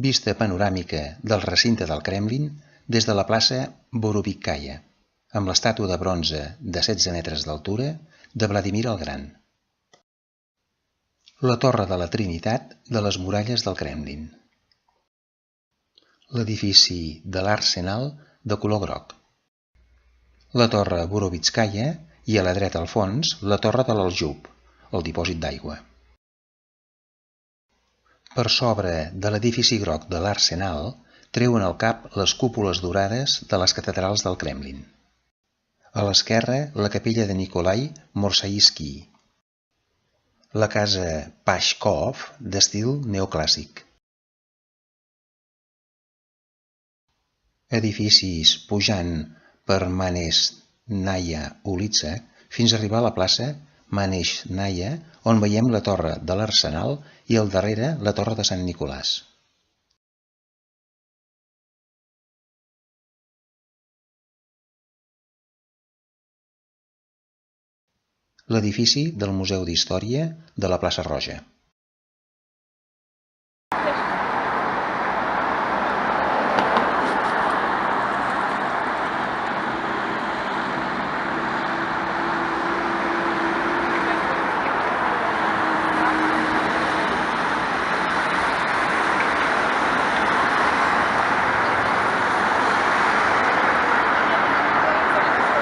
Vista panoràmica del recinte del Kremlin des de la plaça Borovitskaya, amb l'estàtua de bronze de 16 metres d'altura de Vladimir el Gran. La Torre de la Trinitat de les muralles del Kremlin. L'edifici de l'Arsenal de color groc. La Torre Borovitskaya i a la dreta al fons la Torre de l'Aljub, el dipòsit d'aigua. Per sobre de l'edifici groc de l'Arsenal treuen al cap les cúpules dorades de les catedrals del Kremlin. A l'esquerra, la capella de Nikolai Morsaïsky, la casa Pashkov d'estil neoclàssic. Edificis pujant per Maneshnaya Ulitsa fins a arribar a la plaça Maneshnaya, on veiem la torre de l'Arsenal i al darrere la torre de Sant Nicolàs. L'edifici del Museu d'Història de la plaça Roja.